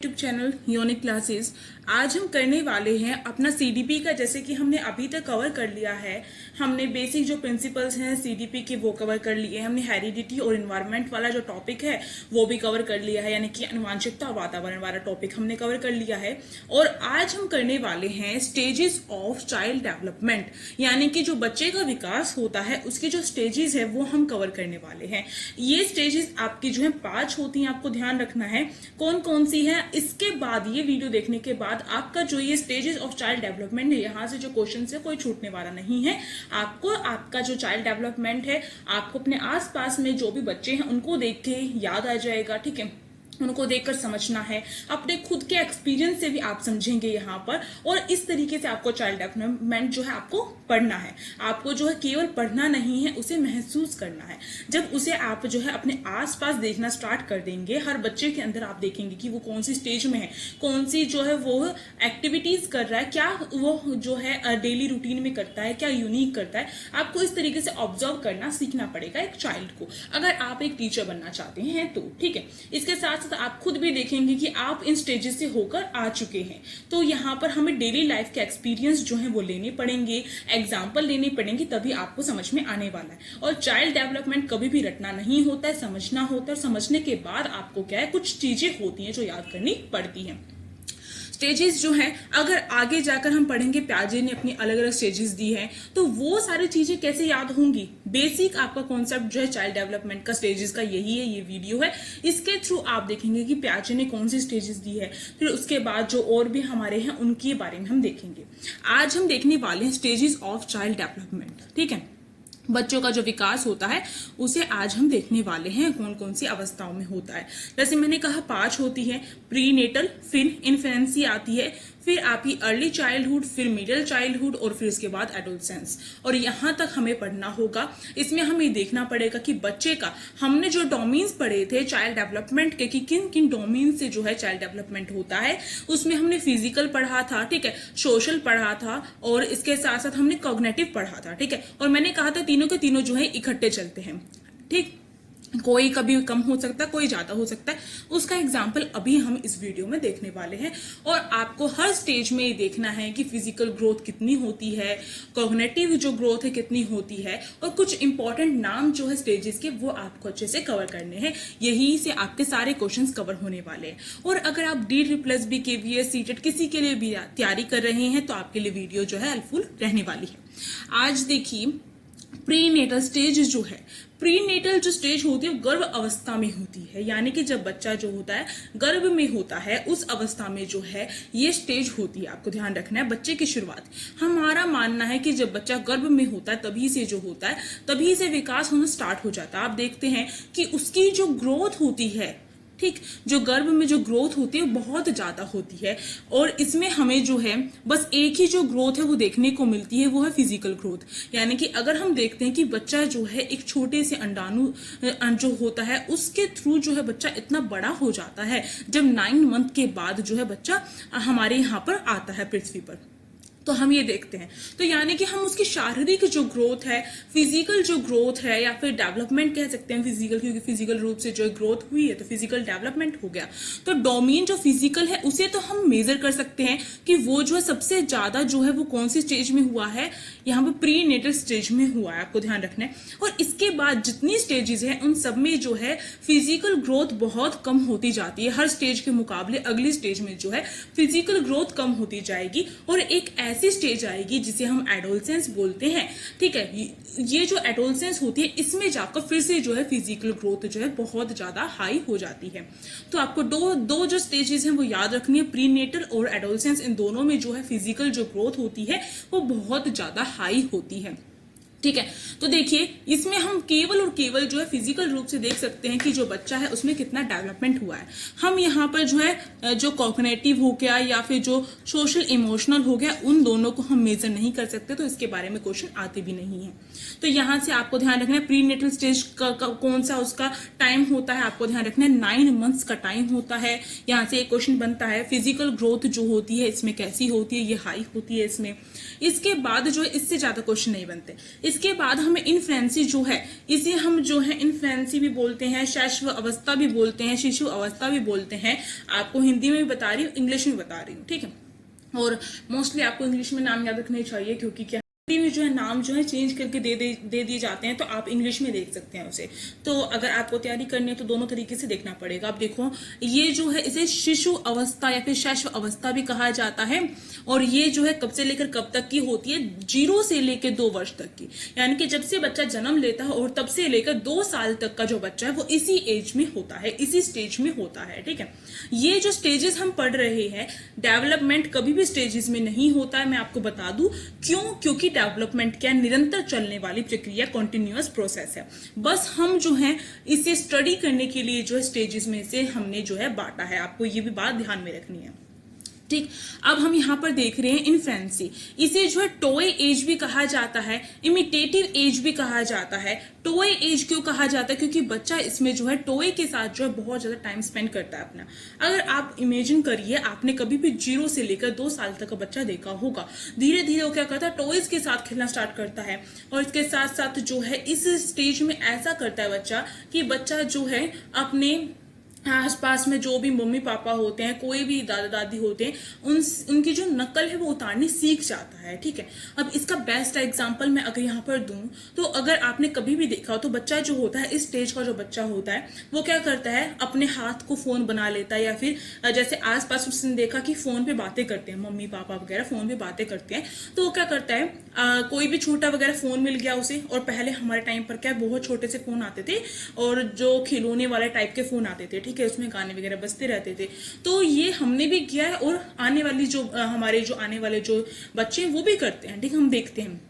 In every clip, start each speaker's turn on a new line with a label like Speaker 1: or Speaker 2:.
Speaker 1: YouTube channel unique classes. आज हम करने वाले हैं अपना सीडीपी का। जैसे कि हमने अभी तक कवर कर लिया है, हमने बेसिक जो प्रिंसिपल्स हैं सीडीपी के वो कवर कर लिए, हमने हेरिडिटी और इन्वायरमेंट वाला जो टॉपिक है वो भी कवर कर लिया है, यानी कि आनुवांशिकता और वातावरण वाला टॉपिक हमने कवर कर लिया है। और आज हम करने वाले हैं स्टेजेस ऑफ चाइल्ड डेवलपमेंट, यानी कि जो बच्चे का विकास होता है उसके जो स्टेजेस है वो हम कवर करने वाले हैं। ये स्टेजेस आपकी जो है 5 होती हैं, आपको ध्यान रखना है कौन कौन सी है। इसके बाद ये वीडियो देखने के बाद आपका जो ये स्टेजेस ऑफ चाइल्ड डेवलपमेंट है, यहाँ से जो क्वेश्चन है कोई छूटने वाला नहीं है। आपको आपका जो चाइल्ड डेवलपमेंट है, आपको अपने आसपास में जो भी बच्चे हैं उनको देख के याद आ जाएगा, ठीक है, उनको देखकर समझना है। अपने खुद के एक्सपीरियंस से भी आप समझेंगे यहाँ पर, और इस तरीके से आपको चाइल्ड डेवलपमेंट जो है आपको पढ़ना है। आपको जो है केवल पढ़ना नहीं है, उसे महसूस करना है। जब उसे आप जो है अपने आसपास देखना स्टार्ट कर देंगे, हर बच्चे के अंदर आप देखेंगे कि वो कौन सी स्टेज में है, कौन सी जो है वो एक्टिविटीज कर रहा है, क्या वो जो है डेली रूटीन में करता है, क्या यूनिक करता है। आपको इस तरीके से ऑब्जर्व करना सीखना पड़ेगा एक चाइल्ड को, अगर आप एक टीचर बनना चाहते हैं तो, ठीक है। इसके साथ तो आप खुद भी देखेंगे कि आप इन स्टेजेस से होकर आ चुके हैं, तो यहाँ पर हमें डेली लाइफ के एक्सपीरियंस जो है वो लेने पड़ेंगे, एग्जाम्पल लेने पड़ेंगे, तभी आपको समझ में आने वाला है। और चाइल्ड डेवलपमेंट कभी भी रटना नहीं होता है, समझना होता है। और समझने के बाद आपको क्या है, कुछ चीजें होती हैं जो याद करनी पड़ती हैं। स्टेजेस जो हैं, अगर आगे जाकर हम पढ़ेंगे, प्याजे ने अपनी अलग अलग स्टेजेस दी हैं, तो वो सारी चीजें कैसे याद होंगी। बेसिक आपका कॉन्सेप्ट जो है चाइल्ड डेवलपमेंट का स्टेजेस का यही है, ये वीडियो है। इसके थ्रू आप देखेंगे कि प्याजे ने कौन सी स्टेजेस दी है, फिर उसके बाद जो और भी हमारे हैं उनके बारे में हम देखेंगे। आज हम देखने वाले हैं स्टेजेस ऑफ चाइल्ड डेवलपमेंट, ठीक है। बच्चों का जो विकास होता है उसे आज हम देखने वाले हैं, कौन कौन सी अवस्थाओं में होता है। जैसे मैंने कहा 5 होती है, प्रीनेटल, फिर इन्फेंसी आती है, फिर आपकी अर्ली चाइल्डहुड, फिर मिडिल चाइल्डहुड, और फिर उसके बाद एडोलसेंस। और यहां तक हमें पढ़ना होगा। इसमें हमें देखना पड़ेगा कि बच्चे का, हमने जो डोमेन्स पढ़े थे चाइल्ड डेवलपमेंट के, कि किन किन डोमेन से जो है चाइल्ड डेवलपमेंट होता है। उसमें हमने फिजिकल पढ़ा था, ठीक है, सोशल पढ़ा था, और इसके साथ साथ हमने कॉग्निटिव पढ़ा था, ठीक है। और मैंने कहा था तीनों के तीनों जो है इकट्ठे चलते हैं, ठीक। कोई कभी कम हो सकता है, कोई ज्यादा हो सकता है। उसका एग्जाम्पल अभी हम इस वीडियो में देखने वाले हैं। और आपको हर स्टेज में ये देखना है कि फिजिकल ग्रोथ कितनी होती है, कॉग्निटिव जो ग्रोथ है कितनी होती है, और कुछ इंपॉर्टेंट नाम जो है स्टेजेस के वो आपको अच्छे से कवर करने हैं। यही से आपके सारे क्वेश्चंस कवर होने वाले हैं। और अगर आप DD+B, KVS, सीटेट किसी के लिए भी तैयारी कर रहे हैं तो आपके लिए वीडियो जो है हेल्पफुल रहने वाली है। आज देखिए प्रीनेटल स्टेज जो है, प्रीनेटल जो स्टेज होती है वो गर्भ अवस्था में होती है, यानी कि जब बच्चा जो होता है गर्भ में होता है उस अवस्था में जो है ये स्टेज होती है। आपको ध्यान रखना है बच्चे की शुरुआत। हमारा मानना है कि जब बच्चा गर्भ में होता है तभी से जो होता है, तभी से विकास होना स्टार्ट हो जाता है। आप देखते हैं कि उसकी जो ग्रोथ होती है, ठीक, जो गर्भ में जो ग्रोथ होती है बहुत ज्यादा होती है। और इसमें हमें जो है बस एक ही जो ग्रोथ है वो देखने को मिलती है, वो है फिजिकल ग्रोथ। यानी कि अगर हम देखते हैं कि बच्चा जो है एक छोटे से अंडाणु जो होता है उसके थ्रू जो है बच्चा इतना बड़ा हो जाता है, जब 9 मंथ के बाद जो है बच्चा हमारे यहाँ पर आता है पृथ्वी पर, तो हम ये देखते हैं। तो यानी कि हम उसकी शारीरिक जो ग्रोथ है, फिजिकल जो ग्रोथ है, या फिर डेवलपमेंट कह सकते हैं फिजिकल, क्योंकि फिजिकल रूप से जो ग्रोथ हुई है तो फिजिकल डेवलपमेंट हो गया। तो डोमेन जो फिजिकल है उसे तो हम मेजर कर सकते हैं कि वो जो है सबसे ज्यादा जो है वो कौन सी स्टेज में हुआ है, यहाँ पे प्रीनेटल स्टेज में हुआ है, आपको ध्यान रखना है। और इसके बाद जितनी स्टेजेस हैं उन सब में जो है फिजिकल ग्रोथ बहुत कम होती जाती है। हर स्टेज के मुकाबले अगली स्टेज में जो है फिजिकल ग्रोथ कम होती जाएगी, और एक ऐसी स्टेज आएगी जिसे हम एडोलसेंस बोलते हैं, ठीक है। ये जो एडोलसेंस होती है इसमें जाकर फिर से जो है फिजिकल ग्रोथ जो है बहुत ज्यादा हाई हो जाती है। तो आपको दो जो स्टेजेस हैं वो याद रखनी है, प्रीनेटल और एडोलसेंस। इन दोनों में जो है फिजिकल जो ग्रोथ होती है वो बहुत ज्यादा हाई होती है, ठीक है। तो देखिए इसमें हम केवल और केवल जो है फिजिकल रूप से देख सकते हैं कि जो बच्चा है उसमें कितना डेवलपमेंट हुआ है। हम यहाँ पर जो है जो कॉग्निटिव हो गया या फिर जो सोशल इमोशनल हो गया, उन दोनों को हम मेजर नहीं कर सकते, तो इसके बारे में क्वेश्चन आते भी नहीं है। तो यहाँ से आपको ध्यान रखना है प्रीनेटल स्टेज का कौन सा उसका टाइम होता है, आपको ध्यान रखना है 9 मंथ्स का टाइम होता है। यहाँ से एक क्वेश्चन बनता है फिजिकल ग्रोथ जो होती है इसमें कैसी होती है, ये हाई होती है इसमें। इसके बाद जो है इससे ज्यादा क्वेश्चन नहीं बनते। इसके बाद हमें इन्फेंसी जो है, इसे हम जो है इन्फेंसी भी बोलते हैं, शैशव अवस्था भी बोलते हैं, शिशु अवस्था भी बोलते हैं। आपको हिंदी में भी बता रही हूँ, इंग्लिश में बता रही हूँ, ठीक है। और मोस्टली आपको इंग्लिश में नाम याद रखने चाहिए, क्योंकि क्या हिंदी में जो है नाम जो है चेंज करके दे दिए जाते हैं, तो आप इंग्लिश में देख सकते हैं उसे। तो अगर आपको तैयारी करनी है तो दोनों तरीके से देखना पड़ेगा। अब देखो, ये जो है इसे शिशु अवस्था या फिर शैशव अवस्था भी कहा जाता है, और ये जो है कब से लेकर कब तक की होती है, 0 से लेकर 2 वर्ष तक की, यानी कि जब से बच्चा जन्म लेता है और तब से लेकर 2 साल तक का जो बच्चा है वो इसी एज में होता है, इसी स्टेज में होता है, ठीक है। ये जो स्टेजेस हम पढ़ रहे हैं, डेवलपमेंट कभी भी स्टेजेस में नहीं होता है, मैं आपको बता दूं क्यों, क्योंकि डेवलपमेंट क्या निरंतर चलने वाली प्रक्रिया, कॉन्टिन्यूअस प्रोसेस है। बस हम जो है इसे स्टडी करने के लिए जो है स्टेजेस में से हमने जो है बांटा है, आपको ये भी बात ध्यान में रखनी है, ठीक। अब हम यहाँ पर देख रहे हैं इन्फेंसी, इसे जो है टॉय एज भी कहा जाता है, इमिटेटिव एज भी कहा जाता है। टॉय एज क्यों कहा जाता है, क्योंकि बच्चा इसमें जो है टॉय के साथ जो है बहुत ज्यादा टाइम स्पेंड करता है अपना। अगर आप इमेजिन करिए, आपने कभी भी 0 से लेकर 2 साल तक का बच्चा देखा होगा, धीरे धीरे वो क्या करता है, टॉयज के साथ खेलना स्टार्ट करता है, और इसके साथ साथ जो है इस स्टेज में ऐसा करता है बच्चा कि बच्चा जो है अपने आसपास में जो भी मम्मी पापा होते हैं, कोई भी दादा दादी होते हैं, उनकी जो नकल है वो उतारनी सीख जाता है, ठीक है। अब इसका बेस्ट एग्जांपल मैं अगर यहाँ पर दूं, तो अगर आपने कभी भी देखा हो तो बच्चा जो होता है, इस स्टेज का जो बच्चा होता है, वो क्या करता है, अपने हाथ को फोन बना लेता है, या फिर जैसे आसपास उसने देखा कि फोन पे बातें करते हैं, मम्मी पापा वगैरह फोन पे बातें करते हैं, तो वो क्या करता है, कोई भी छोटा वगैरह फोन मिल गया उसे, और पहले हमारे टाइम पर क्या बहुत छोटे से फोन आते थे, और जो खिलौने वाले टाइप के फोन आते थे, ठीक है, उसमें गाने वगैरह बजते रहते थे। तो ये हमने भी किया है, और आने वाली जो हमारे जो आने वाले जो बच्चे हैं वो भी करते हैं, ठीक, हम देखते हैं।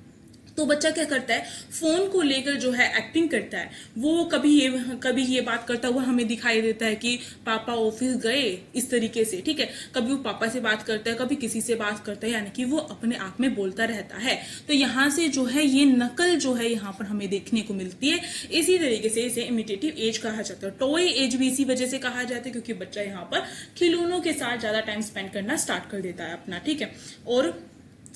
Speaker 1: तो बच्चा क्या करता है, फोन को लेकर जो है एक्टिंग करता है, वो कभी ये बात करता हुआ हमें दिखाई देता है कि पापा ऑफिस गए, इस तरीके से, ठीक है। कभी वो पापा से बात करता है, कभी किसी से बात करता है, यानी कि वो अपने आप में बोलता रहता है। तो यहाँ से जो है ये नकल जो है यहाँ पर हमें देखने को मिलती है। इसी तरीके से इसे इमिटेटिव एज कहा जाता है। टॉय एज भी इसी वजह से कहा जाता है, क्योंकि बच्चा यहाँ पर खिलौनों के साथ ज्यादा टाइम स्पेंड करना स्टार्ट कर देता है अपना, ठीक है। और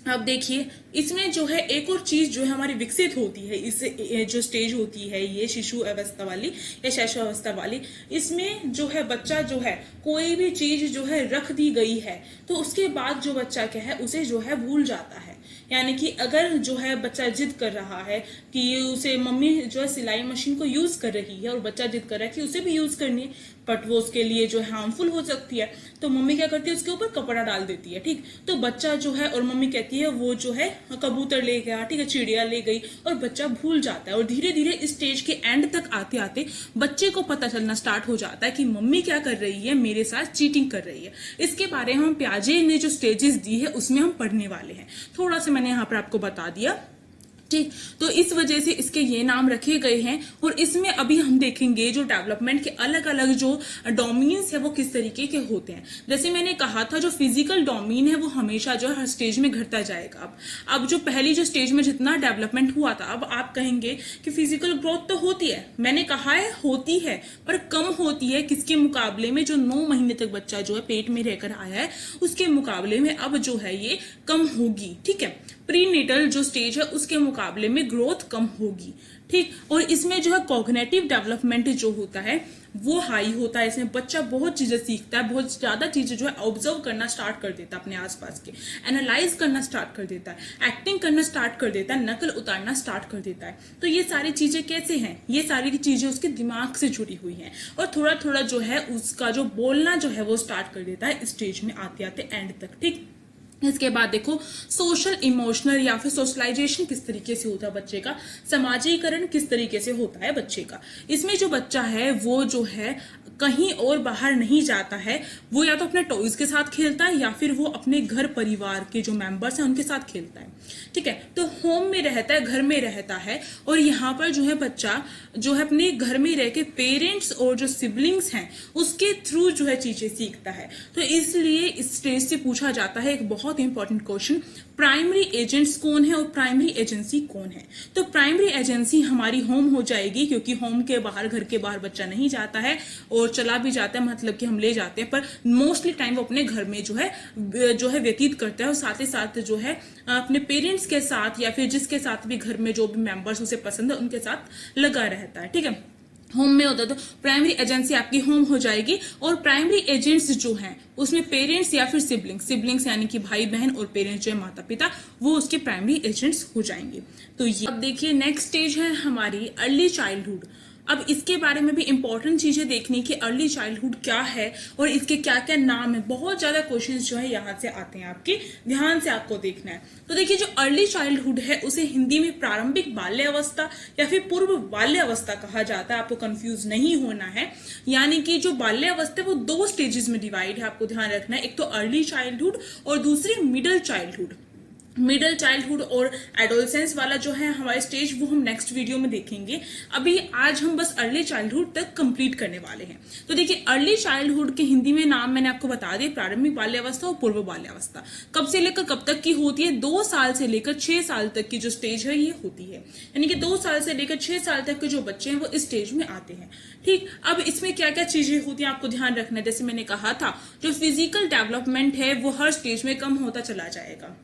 Speaker 1: अब देखिए, इसमें जो है एक और चीज जो है हमारी विकसित होती है, इस जो स्टेज होती है ये शिशु अवस्था वाली या शैशव अवस्था वाली, इसमें जो है बच्चा जो है कोई भी चीज जो है रख दी गई है, तो उसके बाद जो बच्चा क्या है उसे जो है भूल जाता है। यानी कि अगर जो है बच्चा जिद कर रहा है कि उसे मम्मी जो है सिलाई मशीन को यूज कर रही है, और बच्चा जिद कर रहा है कि उसे भी यूज करनी है, बट वो उसके लिए जो है हार्मफुल हो सकती है, तो मम्मी क्या करती है, उसके ऊपर कपड़ा डाल देती है, ठीक। तो बच्चा जो है, और मम्मी कहती है वो जो है कबूतर ले गया, ठीक है, चिड़िया ले गई, और बच्चा भूल जाता है। और धीरे धीरे इस स्टेज के एंड तक आते आते बच्चे को पता चलना स्टार्ट हो जाता है कि मम्मी क्या कर रही है, मेरे साथ चीटिंग कर रही है। इसके बारे में हम पियाजे ने जो स्टेजेस दी है उसमें हम पढ़ने वाले हैं, थोड़ा सा मैंने यहाँ पर आपको बता दिया, ठीक। तो इस वजह से इसके ये नाम रखे गए हैं। और इसमें अभी हम देखेंगे जो डेवलपमेंट के अलग अलग जो डोमेन्स है वो किस तरीके के होते हैं। जैसे मैंने कहा था, जो फिजिकल डोमेन है वो हमेशा जो हर स्टेज में घटता जाएगा। अब जो पहली जो स्टेज में जितना डेवलपमेंट हुआ था, अब आप कहेंगे कि फिजिकल ग्रोथ तो होती है, मैंने कहा है होती है, पर कम होती है किसके मुकाबले में, जो 9 महीने तक बच्चा जो है पेट में रहकर आया है उसके मुकाबले में अब जो है ये कम होगी, ठीक है। प्रीनेटल जो स्टेज है उसके मुकाबले में ग्रोथ कम होगी, ठीक। और इसमें जो है कॉग्निटिव डेवलपमेंट जो होता है वो हाई होता है। इसमें बच्चा बहुत चीजें सीखता है, बहुत ज्यादा चीजें जो है ऑब्जर्व करना स्टार्ट कर देता है, अपने आसपास के एनालाइज करना स्टार्ट कर देता है, एक्टिंग करना स्टार्ट कर देता है, नकल उतारना स्टार्ट कर देता है। तो ये सारी चीजें कैसे हैं, ये सारी चीजें उसके दिमाग से जुड़ी हुई हैं, और थोड़ा थोड़ा जो है उसका जो बोलना जो है वो स्टार्ट कर देता है स्टेज में आते आते एंड तक, ठीक। इसके बाद देखो, सोशल इमोशनल या फिर सोशलाइजेशन किस तरीके से होता है बच्चे का, समाजीकरण किस तरीके से होता है बच्चे का। इसमें जो बच्चा है वो जो है कहीं और बाहर नहीं जाता है, वो या तो अपने टॉयज के साथ खेलता है या फिर वो अपने घर परिवार के जो मेंबर्स हैं उनके साथ खेलता है, ठीक है। तो होम में रहता है, घर में रहता है, और यहाँ पर जो है बच्चा जो है अपने घर में रह के पेरेंट्स और जो सिबलिंग्स हैं उसके थ्रू जो है चीजें सीखता है। तो इसलिए इस स्टेज से पूछा जाता है एक बहुत बहुत इंपॉर्टेंट क्वेश्चन, प्राइमरी एजेंट्स कौन है और प्राइमरी एजेंसी कौन है। तो प्राइमरी एजेंसी हमारी होम हो जाएगी, क्योंकि होम के बाहर, घर के बाहर बच्चा नहीं जाता है, और चला भी जाता है मतलब कि हम ले जाते हैं, पर मोस्टली टाइम वो अपने घर में जो है व्यतीत करता है, और साथ ही साथ जो है अपने पेरेंट्स के साथ या फिर जिसके साथ भी घर में जो भी मेंबर्स उसे पसंद है उनके साथ लगा रहता है। ठीक है, होम में होता है तो प्राइमरी एजेंसी आपकी होम हो जाएगी। और प्राइमरी एजेंट्स जो हैं उसमें पेरेंट्स या फिर सिबलिंग्स यानी कि भाई बहन और पेरेंट्स जो है माता पिता, वो उसके प्राइमरी एजेंट्स हो जाएंगे। तो ये अब देखिए नेक्स्ट स्टेज है हमारी अर्ली चाइल्डहुड। अब इसके बारे में भी इंपॉर्टेंट चीजें देखनी कि अर्ली चाइल्डहुड क्या है और इसके क्या क्या नाम है। बहुत ज्यादा क्वेश्चंस जो है यहाँ से आते हैं, आपके ध्यान से आपको देखना है। तो देखिए जो अर्ली चाइल्डहुड है उसे हिंदी में प्रारंभिक बाल्यावस्था या फिर पूर्व बाल्यावस्था कहा जाता है, आपको कंफ्यूज नहीं होना है। यानी कि जो बाल्यावस्था है वो 2 स्टेजेस में डिवाइड है, आपको ध्यान रखना है। एक तो अर्ली चाइल्डहुड और दूसरी मिडिल चाइल्डहुड। मिडिल चाइल्डहुड और एडोलसेंस वाला जो है हमारे स्टेज वो हम नेक्स्ट वीडियो में देखेंगे। अभी आज हम बस अर्ली चाइल्डहुड तक कंप्लीट करने वाले हैं। तो देखिए अर्ली चाइल्डहुड के हिंदी में नाम मैंने आपको बता दिए, प्रारंभिक बाल्यावस्था और पूर्व बाल्यावस्था। कब से लेकर कब तक की होती है? 2 साल से लेकर 6 साल तक की जो स्टेज है ये होती है। यानी कि 2 साल से लेकर 6 साल तक के जो बच्चे हैं वो इस स्टेज में आते हैं। ठीक, अब इसमें क्या क्या चीजें होती हैं आपको ध्यान रखना है। जैसे मैंने कहा था जो फिजिकल डेवलपमेंट है वो हर स्टेज में कम होता चला जाएगा,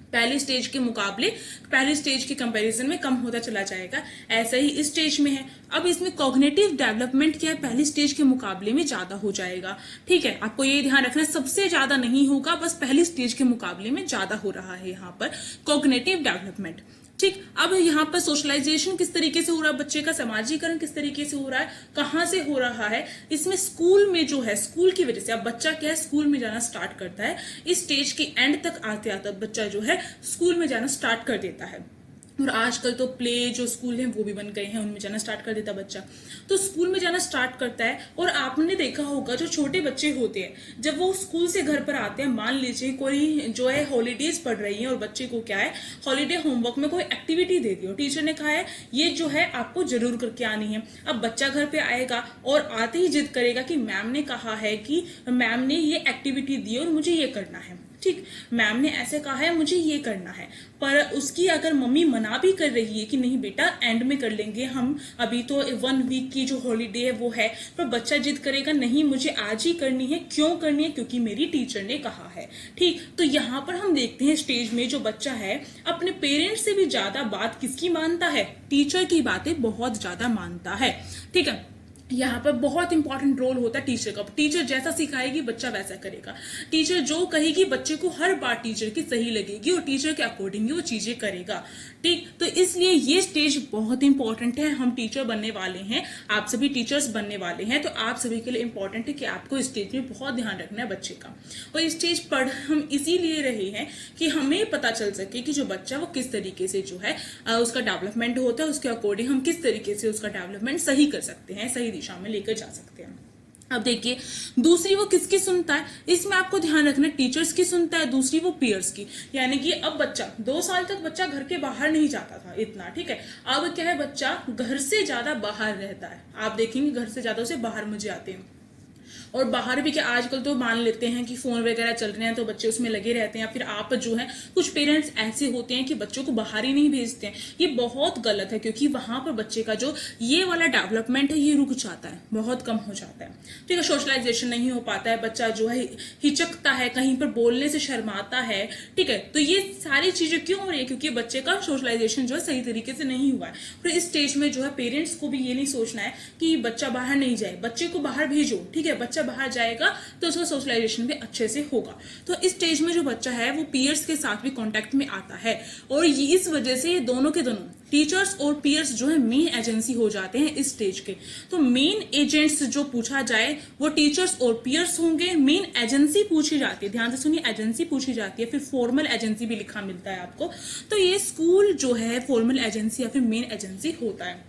Speaker 1: पहले स्टेज के मुकाबले, पहले स्टेज के कंपैरिजन में कम होता चला जाएगा। ऐसा ही इस स्टेज में है। अब इसमें कॉग्निटिव डेवलपमेंट क्या है, पहली स्टेज के मुकाबले में ज्यादा हो जाएगा। ठीक है, आपको ये ध्यान रखना है सबसे ज्यादा नहीं होगा, बस पहली स्टेज के मुकाबले में ज्यादा हो रहा है यहाँ पर कॉग्निटिव डेवलपमेंट। ठीक, अब यहाँ पर सोशलाइजेशन किस तरीके से हो रहा है, बच्चे का समाजीकरण किस तरीके से हो रहा है, कहाँ से हो रहा है, इसमें स्कूल में जो है, स्कूल की वजह से अब बच्चा क्या है स्कूल में जाना स्टार्ट करता है। इस स्टेज के एंड तक आते आते बच्चा जो है स्कूल में जाना स्टार्ट कर देता है। और आजकल तो प्ले जो स्कूल हैं वो भी बन गए हैं, उनमें जाना स्टार्ट कर देता बच्चा। तो स्कूल में जाना स्टार्ट करता है। और आपने देखा होगा जो छोटे बच्चे होते हैं जब वो स्कूल से घर पर आते हैं, मान लीजिए कोई जो है हॉलीडेज पढ़ रही है और बच्चे को क्या है हॉलीडे होमवर्क में कोई एक्टिविटी दे दी और टीचर ने कहा है ये जो है आपको जरूर करके आनी है। अब बच्चा घर पे आएगा और आते ही जिद करेगा कि मैम ने कहा है कि मैम ने ये एक्टिविटी दी और मुझे ये करना है। ठीक, मैम ने ऐसे कहा है मुझे ये करना है, पर उसकी अगर मम्मी मना भी कर रही है कि नहीं बेटा एंड में कर लेंगे हम, अभी तो 1 वीक की जो हॉलीडे है वो है, पर बच्चा जिद करेगा नहीं मुझे आज ही करनी है। क्यों करनी है? क्योंकि मेरी टीचर ने कहा है। ठीक, तो यहाँ पर हम देखते हैं स्टेज में जो बच्चा है अपने पेरेंट्स से भी ज्यादा बात किसकी मानता है? टीचर की बातें बहुत ज्यादा मानता है। ठीक है, यहाँ पर बहुत इंपॉर्टेंट रोल होता है टीचर का। टीचर जैसा सिखाएगी बच्चा वैसा करेगा। टीचर जो कहेगी बच्चे को हर बात टीचर की सही लगेगी और टीचर के अकॉर्डिंग वो चीजें करेगा। ठीक, तो इसलिए ये स्टेज बहुत इंपॉर्टेंट है। हम टीचर बनने वाले हैं, आप सभी टीचर्स बनने वाले हैं, तो आप सभी के लिए इंपॉर्टेंट है कि आपको इस स्टेज में बहुत ध्यान रखना है बच्चे का। और इस स्टेज पर हम इसीलिए रहे हैं कि हमें पता चल सके कि जो बच्चा वो किस तरीके से जो है उसका डेवलपमेंट होता है, उसके अकॉर्डिंग हम किस तरीके से उसका डेवलपमेंट सही कर सकते हैं, सही दिशा में लेकर जा सकते हैं। अब देखिए दूसरी वो किसकी सुनता है, इसमें आपको ध्यान रखना टीचर्स की सुनता है, दूसरी वो पीयर्स की। यानी कि अब बच्चा 2 साल तक बच्चा घर के बाहर नहीं जाता था इतना, ठीक है, अब क्या है बच्चा घर से ज्यादा बाहर रहता है। आप देखेंगे घर से ज्यादा उसे बाहर मजे आते हैं। और बाहर भी क्या आजकल तो मान लेते हैं कि फोन वगैरह चल रहे हैं तो बच्चे उसमें लगे रहते हैं। फिर आप जो है कुछ पेरेंट्स ऐसे होते हैं कि बच्चों को बाहर ही नहीं भेजते हैं। ये बहुत गलत है, क्योंकि वहां पर बच्चे का जो ये वाला डेवलपमेंट है ये रुक जाता है, बहुत कम हो जाता है। ठीक है, सोशलाइजेशन नहीं हो पाता है, बच्चा जो है हिचकता है, कहीं पर बोलने से शर्माता है। ठीक है, तो ये सारी चीजें क्यों हो रही है? क्योंकि बच्चे का सोशलाइजेशन जो है सही तरीके से नहीं हुआ है। फिर इस स्टेज में जो है पेरेंट्स को भी ये नहीं सोचना है कि बच्चा बाहर नहीं जाए, बच्चे को बाहर भेजो। ठीक है, बच्चा बाहर जाएगा तो उसका सोशलाइजेशन भी अच्छे से होगा। तो इस स्टेज में जो बच्चा है वो पीयर्स के साथ भी कांटेक्ट में आता है, और ये इस वजह से दोनों के दोनों टीचर्स और पीयर्स जो है मेन एजेंसी हो जाते हैं इस स्टेज के। तो मेन एजेंट्स जो पूछा जाए वो टीचर्स और पीयर्स होंगे। मेन एजेंसी पूछी जाती है, ध्यान से सुनिए, एजेंसी पूछी जाती है। फिर फॉर्मल एजेंसी भी लिखा मिलता है आपको। तो ये स्कूल जो है फॉर्मल एजेंसी या फिर मेन एजेंसी होता है।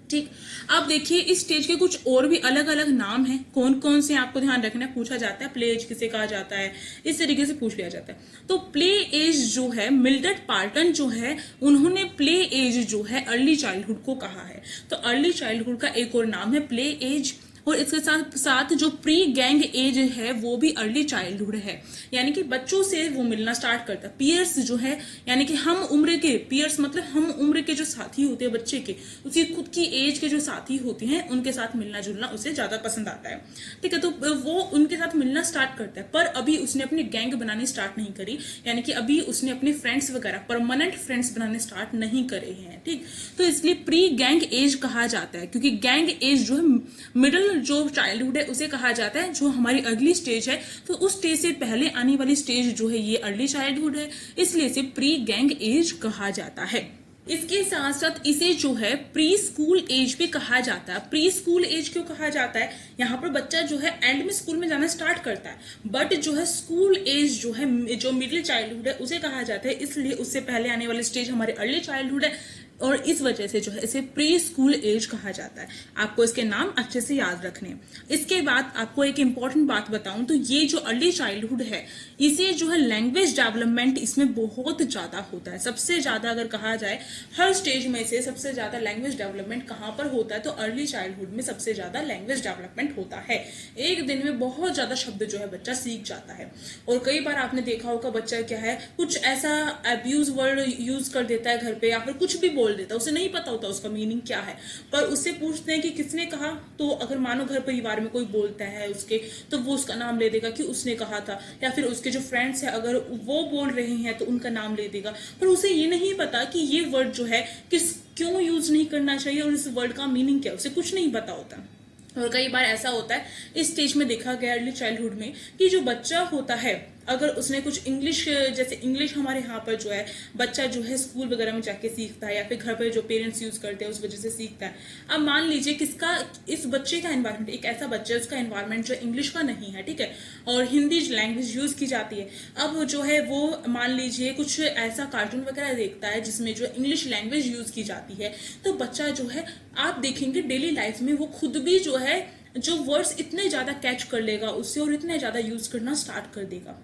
Speaker 1: ठीक, अब देखिए इस स्टेज के कुछ और भी अलग अलग नाम हैं, कौन कौन से आपको ध्यान रखना है। पूछा जाता है प्ले एज किसे कहा जाता है, इस तरीके से पूछ लिया जाता है। तो प्ले एज जो है मिल्टन पार्टन जो है उन्होंने प्ले एज जो है अर्ली चाइल्डहुड को कहा है। तो अर्ली चाइल्डहुड का एक और नाम है प्ले एज। और इसके साथ साथ जो प्री गैंग एज है वो भी अर्ली चाइल्डहुड है, यानी कि बच्चों से वो मिलना स्टार्ट करता है। पीयर्स जो है यानी कि हम उम्र के, पीयर्स मतलब हम उम्र के जो साथी होते हैं बच्चे के, उसकी खुद की एज के जो साथी होते हैं उनके साथ मिलना जुलना उसे ज्यादा पसंद आता है। ठीक है, तो वो उनके साथ मिलना स्टार्ट करता है, पर अभी उसने अपनी गैंग बनानी स्टार्ट नहीं करी, यानी कि अभी उसने अपने फ्रेंड्स वगैरह परमानेंट फ्रेंड्स बनाने स्टार्ट नहीं करे हैं। ठीक, तो इसलिए प्री गैंग एज कहा जाता है, क्योंकि गैंग एज जो है मिडिल जो चाइल्डहुड है उसे कहा जाता है, जो हमारी अर्ली स्टेज है। तो उस स्टेज से पहले आने वाली स्टेज जो है ये अर्ली चाइल्डहुड है, इसलिए इसे प्री गैंग एज कहा जाता है। इसके साथ साथ इसे जो है प्री स्कूल एज भी कहा जाता है। प्री स्कूल एज क्यों कहा जाता है? यहाँ पर बच्चा जो है एंड में स्कूल में जाना स्टार्ट करता है, बट जो है स्कूल एज जो है, जो मिडिल चाइल्डहुड है उसे कहा जाता है, इसलिए उससे पहले आने वाली स्टेज हमारे अर्ली चाइल्डहुड है, और इस वजह से जो है इसे प्री स्कूल एज कहा जाता है। आपको इसके नाम अच्छे से याद रखने। इसके बाद आपको एक इंपॉर्टेंट बात बताऊं तो ये जो अर्ली चाइल्डहुड है इसे जो है लैंग्वेज डेवलपमेंट इसमें बहुत ज्यादा होता है। सबसे ज्यादा अगर कहा जाए हर स्टेज में से सबसे ज्यादा लैंग्वेज डेवलपमेंट कहाँ पर होता है, तो अर्ली चाइल्डहुड में सबसे ज्यादा लैंग्वेज डेवलपमेंट होता है। एक दिन में बहुत ज्यादा शब्द जो है बच्चा सीख जाता है, और कई बार आपने देखा होगा बच्चा क्या है कुछ ऐसा अब्यूज वर्ड यूज कर देता है घर पे, या फिर कुछ भी बोल देता है, उसे नहीं पता होता उसका मीनिंग क्या है, पर उससे पूछते हैं कि किसने कहा, तो अगर मानो घर परिवार में कोई बोलता है उसके, तो वो उसका नाम ले देगा कि उसने कहा था, या फिर उसके जो फ्रेंड्स है अगर वो बोल रहे हैं तो उनका नाम ले देगा, पर उसे ये नहीं पता कि ये वर्ड जो है किस क्यों यूज नहीं करना चाहिए और इस वर्ड का मीनिंग क्या है, उसे कुछ नहीं पता होता। और कई बार ऐसा होता है इस स्टेज में देखा गया अर्ली चाइल्डहुड में कि जो बच्चा होता है अगर उसने कुछ इंग्लिश, जैसे इंग्लिश हमारे यहाँ पर जो है बच्चा जो है स्कूल वगैरह में जाके सीखता है, या फिर घर पर जो पेरेंट्स यूज करते हैं उस वजह से सीखता है। अब मान लीजिए किसका, इस बच्चे का एनवायरमेंट, एक ऐसा बच्चा है उसका एनवायरमेंट जो इंग्लिश का नहीं है, ठीक है, और हिंदी लैंग्वेज यूज की जाती है। अब जो है वो मान लीजिए कुछ ऐसा कार्टून वगैरह देखता है जिसमें जो इंग्लिश लैंग्वेज यूज की जाती है, तो बच्चा जो है आप देखेंगे डेली लाइफ में वो खुद भी जो है जो वर्ड्स इतने ज्यादा कैच कर लेगा उससे और इतने ज्यादा यूज करना स्टार्ट कर देगा।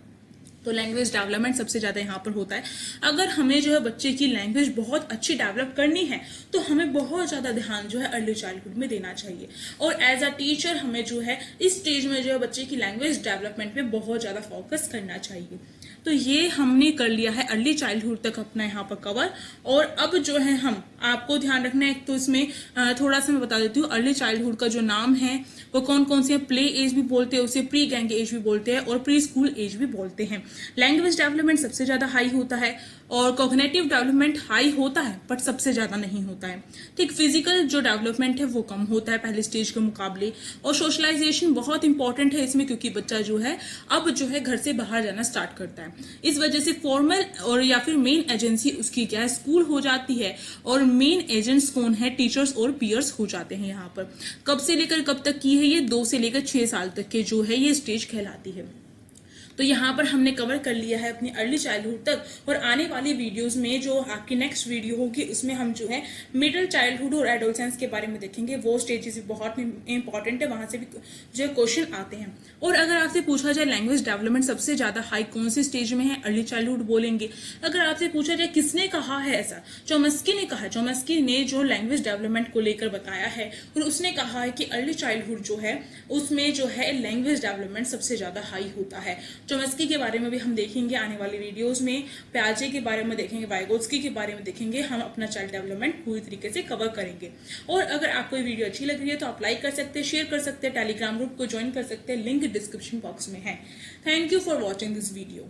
Speaker 1: तो लैंग्वेज डेवलपमेंट सबसे ज्यादा यहाँ पर होता है। अगर हमें जो है बच्चे की लैंग्वेज बहुत अच्छी डेवलप करनी है तो हमें बहुत ज्यादा ध्यान जो है अर्ली चाइल्डहुड में देना चाहिए, और एज अ टीचर हमें जो है इस स्टेज में जो है बच्चे की लैंग्वेज डेवलपमेंट पे बहुत ज्यादा फोकस करना चाहिए। तो ये हमने कर लिया है अर्ली चाइल्डहुड तक अपना यहाँ पर कवर। और अब जो है हम आपको ध्यान रखना है, तो इसमें थोड़ा सा मैं बता देती हूँ अर्ली चाइल्डहुड का जो नाम है वो कौन कौन से, प्ले एज भी बोलते हैं उसे, प्री गैंग एज भी बोलते हैं, और प्री स्कूल एज भी बोलते हैं। लैंग्वेज डेवलपमेंट सबसे ज्यादा हाई होता है, और कॉग्निटिव डेवलपमेंट हाई होता है बट सबसे ज्यादा नहीं होता है। ठीक, फिजिकल जो डेवलपमेंट है वो कम होता है पहले स्टेज के मुकाबले, और सोशलाइजेशन बहुत इंपॉर्टेंट है इसमें, क्योंकि बच्चा जो है अब जो है घर से बाहर जाना स्टार्ट करता है। इस वजह से फॉर्मल और या फिर मेन एजेंसी उसकी क्या है, स्कूल हो जाती है, और मेन एजेंट्स कौन है, टीचर्स और पीयर्स हो जाते हैं। यहाँ पर कब से लेकर कब तक की है, ये 2 से लेकर 6 साल तक के जो है ये स्टेज कहलाती है। तो यहाँ पर हमने कवर कर लिया है अपनी अर्ली चाइल्डहुड तक, और आने वाली वीडियोस में जो आपकी नेक्स्ट वीडियो होगी उसमें हम जो है मिडिल चाइल्डहुड और एडोलसेंस के बारे में देखेंगे। वो स्टेजेस भी बहुत इंपॉर्टेंट है, वहां से भी जो क्वेश्चन आते हैं। और अगर आपसे पूछा जाए लैंग्वेज डेवलपमेंट सबसे ज्यादा हाई कौन से स्टेज में है, अर्ली चाइल्डहुड बोलेंगे। अगर आपसे पूछा जाए किसने कहा है ऐसा, चोम्स्की ने कहा। चोम्स्की ने जो लैंग्वेज डेवलपमेंट को लेकर बताया है, और उसने कहा है कि अर्ली चाइल्डहुड जो है उसमें जो है लैंग्वेज डेवलपमेंट सबसे ज्यादा हाई होता है। चोम्स्की के बारे में भी हम देखेंगे आने वाली वीडियोस में, प्याजे के बारे में देखेंगे, वाइगोत्स्की के बारे में देखेंगे। हम अपना चाइल्ड डेवलपमेंट पूरी तरीके से कवर करेंगे। और अगर आपको ये वीडियो अच्छी लग रही है तो आप लाइक कर सकते हैं, शेयर कर सकते हैं, टेलीग्राम ग्रुप को ज्वाइन कर सकते हैं, लिंक डिस्क्रिप्शन बॉक्स में है। Thank you for watching this video.